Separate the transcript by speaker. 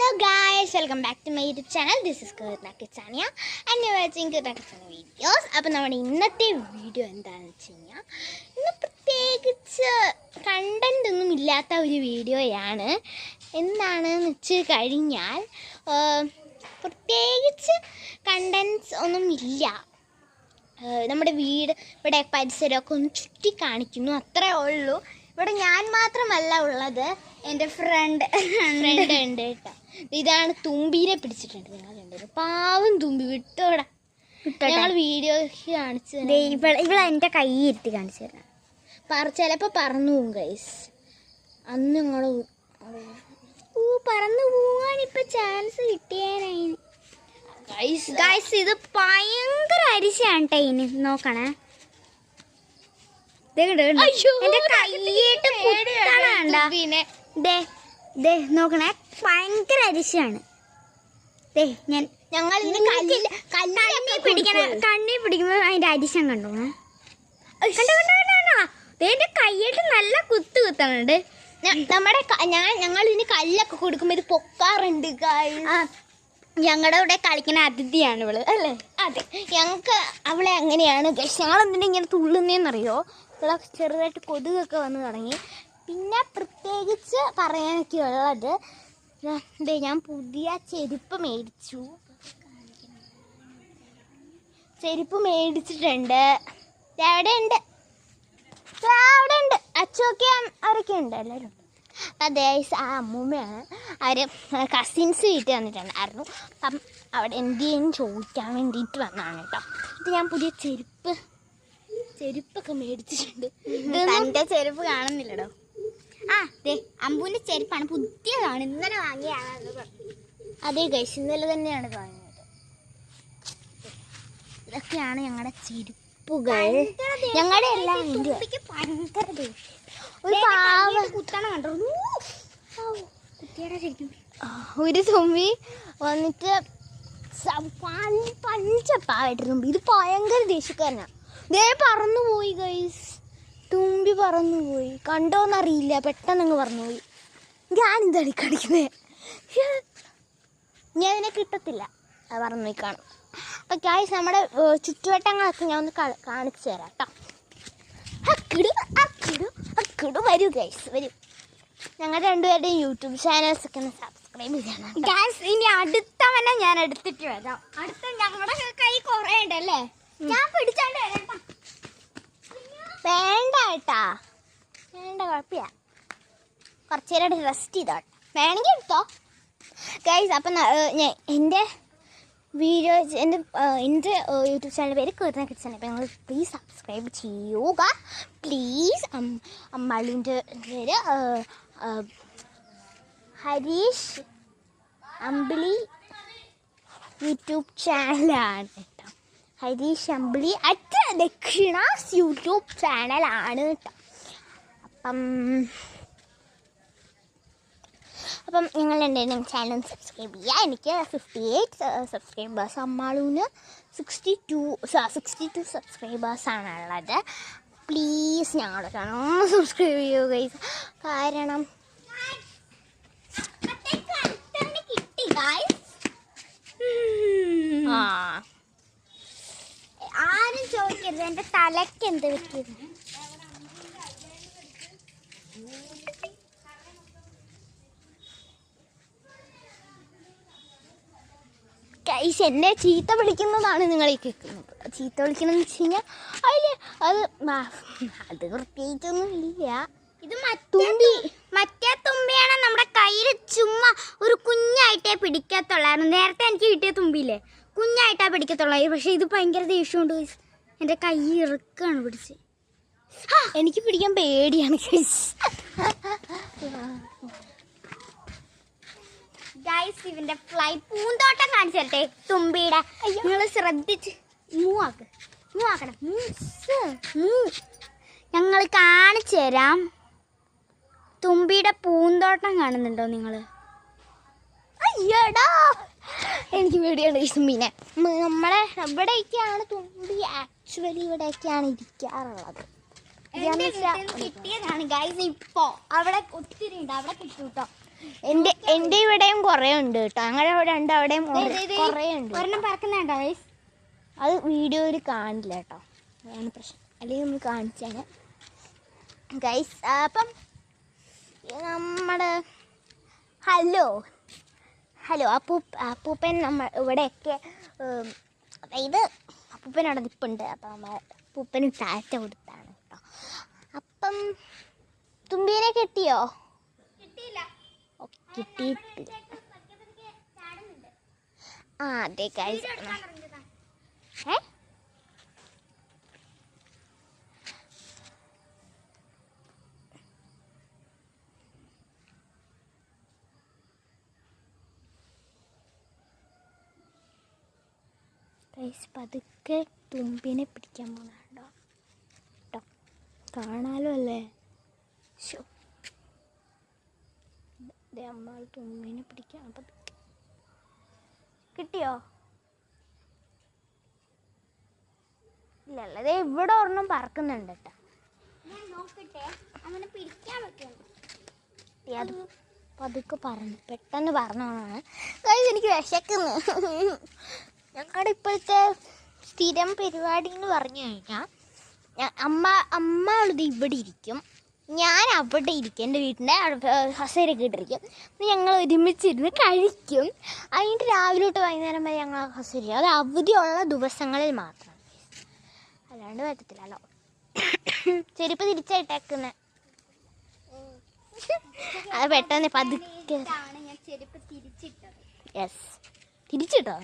Speaker 1: Hello guys, welcome back to my YouTube channel. This is Kirtna Kitsania and you're watching Kirtna Kitsania videos. അപ്പോൾ നമ്മുടെ ഇന്നത്തെ video എന്താണെന്ന് വെച്ച് കഴിഞ്ഞാൽ ഇന്ന് പ്രത്യേകിച്ച് കണ്ടന്റ് ഒന്നും ഇല്ലാത്ത ഒരു വീഡിയോയാണ്. എന്താണെന്ന് വെച്ച് കഴിഞ്ഞാൽ പ്രത്യേകിച്ച് കണ്ടന്റ്സ് ഒന്നും ഇല്ല. നമ്മുടെ വീട് ഇവിടെ പരിസരമൊക്കെ ഒന്ന് ചുറ്റി കാണിക്കുന്നു, അത്രേ ഉള്ളൂ. ഇവിടെ ഞാൻ മാത്രമല്ല ഉള്ളത്, എൻ്റെ ഫ്രണ്ട് ഉണ്ട് കേട്ടോ. ഇതാണ് തുമ്പീനെ പിടിച്ചിട്ടുണ്ട്. നിങ്ങൾ കണ്ടത് പാവം തുമ്പി വിട്ടോടാ. ഞങ്ങൾ വീഡിയോ കാണിച്ചു
Speaker 2: ഇവിടെ എൻ്റെ കൈ ഇരുത്തി കാണിച്ചു തരാം.
Speaker 1: ചിലപ്പോൾ പറന്നു പോകും ഗൈസ്. അന്ന് ഞങ്ങൾ പറന്നു പോവാനിപ്പോൾ ചാൻസ് കിട്ടിയാനായി
Speaker 2: ഗൈസ്. ഇത് ഭയങ്കര അരിശയാണ് കേട്ടോ. ഇനി നോക്കണേ, എന്റെ കയ്യേട്ട് നോക്കണേ, ഭയങ്കര അരിശയാണ്.
Speaker 1: ഞങ്ങൾ
Speaker 2: കണ്ണി പിടിക്കുമ്പോ അതിന്റെ അരിശം കണ്ടോണേ. എന്റെ കയ്യേട്ട് നല്ല കുത്തുന്നുണ്ട്.
Speaker 1: ഞങ്ങൾ ഇതിന് കല്ലൊക്കെ കൊടുക്കുമ്പോ ഇത് പൊക്കാറുണ്ട്.
Speaker 2: ഞങ്ങളുടെ ഇവിടെ കളിക്കുന്ന അതിഥിയാണ് ഇവള് അല്ലേ?
Speaker 1: അതെ, ഞങ്ങൾക്ക് അവളെ അങ്ങനെയാണ്. ഞങ്ങൾ എന്തിനാ ഇങ്ങനെ തുള്ളുന്നേന്നറിയോ? ഇവിടെ ചെറുതായിട്ട് കൊതുകൊക്കെ വന്ന് തുടങ്ങി. പിന്നെ പ്രത്യേകിച്ച് പറയാനൊക്കെ ഉള്ളത്, ഞാൻ പുതിയ ചെരുപ്പ് മേടിച്ചിട്ടുണ്ട്. അവിടെ ഉണ്ട് അച്ഛനൊക്കെ അവരൊക്കെ ഉണ്ട്, എല്ലാവരും ഉണ്ട്. അതെ, ആ അമ്മൂമ്മയാണ്. അവർ കസിൻസ് വീട്ടിൽ വന്നിട്ടുണ്ടായിരുന്നു. അപ്പം അവിടെ എന്തെങ്കിലും ചോദിക്കാൻ വേണ്ടിയിട്ട് വന്നതാണ് കേട്ടോ. ഇത് ഞാൻ പുതിയ ചെരുപ്പൊക്കെ മേടിച്ചിട്ടുണ്ട്.
Speaker 2: എൻ്റെ ചെരുപ്പ് കാണുന്നില്ലടോ. അമ്പൂൻ്റെ ചെരുപ്പാണ്, പുതിയതാണ്, ഇന്നലെ വാങ്ങിയാണ്.
Speaker 1: അതെ ഗൈസ്, ഇന്നലെ തന്നെയാണ് വാങ്ങിയത്. ഇതൊക്കെയാണ് ഞങ്ങളുടെ ചെരുപ്പുകൾ. ഞങ്ങളുടെ എല്ലാം
Speaker 2: ഭയങ്കര
Speaker 1: ഒരു തുമ്പി വന്നിട്ട് പഞ്ചപ്പാവായിട്ട് തുമ്പി. ഇത് ഭയങ്കര ദേഷ്യക്കാരനാണ്. ദേ പറന്നുപോയി ഗൈസ്, തുമ്പി പറന്നുപോയി. കണ്ടോന്നറിയില്ല, പെട്ടെന്ന് പറന്നുപോയി. ഞാനെന്താണ് കളിക്കുന്നത്? ഞാൻ അതിനെ കിട്ടത്തില്ല, അത് പറന്നുപോയി കാണും. അപ്പം ഗൈസ്, നമ്മുടെ ചുറ്റുവട്ടങ്ങളൊക്കെ ഞാൻ ഒന്ന് കാണിച്ചു തരാം കേട്ടോ. അക്കിടു വരൂ ഗൈസ്, വരൂ. ഞങ്ങളുടെ രണ്ടുപേരുടെയും യൂട്യൂബ് ചാനൽസ് ഒക്കെ ഒന്ന് സബ്സ്ക്രൈബ് ചെയ്യണം
Speaker 2: ഗൈസ്. ഇനി അടുത്തവനെ ഞാൻ എടുത്തിട്ട് വരാം. അടുത്ത ഞങ്ങളുടെ കൈ കുറേ ഉണ്ടല്ലേ, ഞാൻ പിടിച്ചോണ്ട് വരാം.
Speaker 1: വേണ്ട കേട്ടാ, വേണ്ട, കുഴപ്പമില്ല. കുറച്ച് നേരം റെസ്റ്റ് ചെയ്തോട്ടെ, വേണമെങ്കിൽ എടുത്തോ ഗൈസ്. അപ്പം എൻ്റെ വീഡിയോസ് എൻ്റെ യൂട്യൂബ് ചാനൽ പേര് കീർത്തന കിച്ചൻ. അപ്പം നിങ്ങൾ പ്ലീസ് സബ്സ്ക്രൈബ് ചെയ്യുക പ്ലീസ്. അമ്മാളിൻ്റെ പേര് ഹരീഷ് അമ്പിളി യൂട്യൂബ് ചാനലാണ് കേട്ടോ. ഹരീഷ് അമ്പിളി @ദക്ഷിണാസ് യൂട്യൂബ് ചാനലാണ് കേട്ടോ. അപ്പം നിങ്ങൾ എന്തെങ്കിലും ചാനൽ സബ്സ്ക്രൈബ് ചെയ്യുക. എനിക്ക് 58 സബ്സ്ക്രൈബേഴ്സ്, അമ്മാളൂന് 62 സബ്സ്ക്രൈബേഴ്സാണുള്ളത്. പ്ലീസ് ഞങ്ങളുടെ ചാനൽ ഒന്ന് സബ്സ്ക്രൈബ് ചെയ്യുക ഗൈസ്. കാരണം
Speaker 2: ആരും ചോദിക്കരുത് എൻ്റെ തലയ്ക്ക് എന്ത് പറ്റിയത്.
Speaker 1: ഗൈസ്, എന്നെ ചീത്ത വിളിക്കുന്നതാണ് നിങ്ങൾ ഈ കേൾക്കുന്നത്. ചീത്ത വിളിക്കണമെന്ന് വെച്ച് കഴിഞ്ഞാൽ അത് പ്രത്യേകിച്ചൊന്നും ഇല്ല.
Speaker 2: ഇത് മറ്റേ തുമ്പിയാണ്. നമ്മുടെ കയ്യിൽ ചുമ്മാ ഒരു കുഞ്ഞായിട്ടേ പിടിക്കത്തുള്ളായിരുന്നു. നേരത്തെ എനിക്ക് കിട്ടിയ തുമ്പിയില്ലേ, കുഞ്ഞായിട്ടാ പിടിക്കത്തുള്ളായിരുന്നു. പക്ഷെ ഇത് ഭയങ്കര ദേഷ്യമുണ്ട് ഗൈസ്. എൻ്റെ കൈ ഇറുക്കാണ് പിടിച്ച്.
Speaker 1: എനിക്ക് പിടിക്കാൻ പേടിയാണ്
Speaker 2: ഗൈസ്. ഇവന്റെ പൂന്തോട്ടം കാണിച്ചു തരട്ടെ തുമ്പിയുടെ. നിങ്ങൾ ശ്രദ്ധിച്ച് മൂവാക്കണം. ഞങ്ങൾ കാണിച്ചു തരാം. തുമ്പിയുടെ പൂന്തോട്ടം കാണുന്നുണ്ടോ നിങ്ങൾ?
Speaker 1: അയ്യടാ, എനിക്ക് പേടിയാണ് ഈ തുമ്പിനെ. നമ്മളെ ഇവിടെയൊക്കെയാണ് തുമ്പി ആക്ച്വലി ഇവിടെയൊക്കെയാണ് ഇരിക്കാറുള്ളത്.
Speaker 2: കിട്ടിയതാണ് ഗൈസ്. ഇപ്പോ അവിടെ ഒത്തിരി ഉണ്ട്, അവിടെ കിട്ടും കേട്ടോ.
Speaker 1: എൻ്റെ ഇവിടെയും കുറേ ഉണ്ട് കേട്ടോ. അങ്ങനെ രണ്ടവിടെയും കുറേ ഉണ്ട്.
Speaker 2: ഒരെണ്ണം പറക്കുന്നുണ്ടോ ഗൈസ്?
Speaker 1: അത് വീഡിയോയിൽ കാണില്ല കേട്ടോ, അതാണ് പ്രശ്നം. അല്ലെങ്കിൽ നമ്മൾ കാണിച്ചാണ് ഗൈസ്. അപ്പം നമ്മുടെ ഹലോ അപ്പൂപ്പൻ നമ്മൾ ഇവിടെയൊക്കെ അതായത് അപ്പൂപ്പൻ അവിടെ നിൽപ്പുണ്ട്. അപ്പം നമ്മൾ അപ്പൂപ്പന് ടാറ്റ കൊടുത്താണ് കേട്ടോ. അപ്പം തുമ്പീനെ കിട്ടിയോ? കിട്ടിയിട്ടില്ല. ആ അതെ ഗൈസ്. ഗൈസ് പതുക്കെ തുമ്പിനെ പിടിക്കാൻ പോകുന്നുണ്ടോ കേട്ടോ, കാണാലോ അല്ലേ. അമ്മ തുമ്പിനെ പിടിക്കാൻ പതുക്കെ. കിട്ടിയോ? ഇല്ലല്ല, അതെ ഇവിടെ ഒരെണ്ണം പറക്കുന്നുണ്ട് കേട്ടോ.
Speaker 2: ഞാൻ നോക്കട്ടെ, അവനെ പിടിക്കാൻ പറ്റുമോ?
Speaker 1: അത് പതുക്കെ പറഞ്ഞു, പെട്ടെന്ന് പറഞ്ഞോളാണ് ഗൈസ്. എനിക്ക് വിശക്കുന്നു. ഞങ്ങളുടെ ഇപ്പോഴത്തെ സ്ഥിരം പരിപാടി എന്ന് പറഞ്ഞു കഴിഞ്ഞാൽ അമ്മ ഉള്ളത് ഇവിടെ ഇരിക്കും, ഞാൻ അവിടെ ഇരിക്കും, എൻ്റെ വീട്ടിൻ്റെ ഹസേരൊക്കെ ഇട്ടിരിക്കും. ഞങ്ങൾ ഒരുമിച്ചിരുന്ന് കഴിക്കും. അതിൻ്റെ രാവിലെ തൊട്ട് വൈകുന്നേരം വരെ ഞങ്ങൾ ഹസേര. അത് അവധിയുള്ള ദിവസങ്ങളിൽ മാത്രം, അല്ലാണ്ട് പറ്റത്തില്ലല്ലോ. ചെരുപ്പ് തിരിച്ചായിട്ടേക്കുന്നത് അത് പെട്ടെന്ന് പതുക്കെ.
Speaker 2: ഞാൻ ചെരുപ്പ് തിരിച്ചിട്ടത്.
Speaker 1: യെസ്, തിരിച്ചിട്ടോ?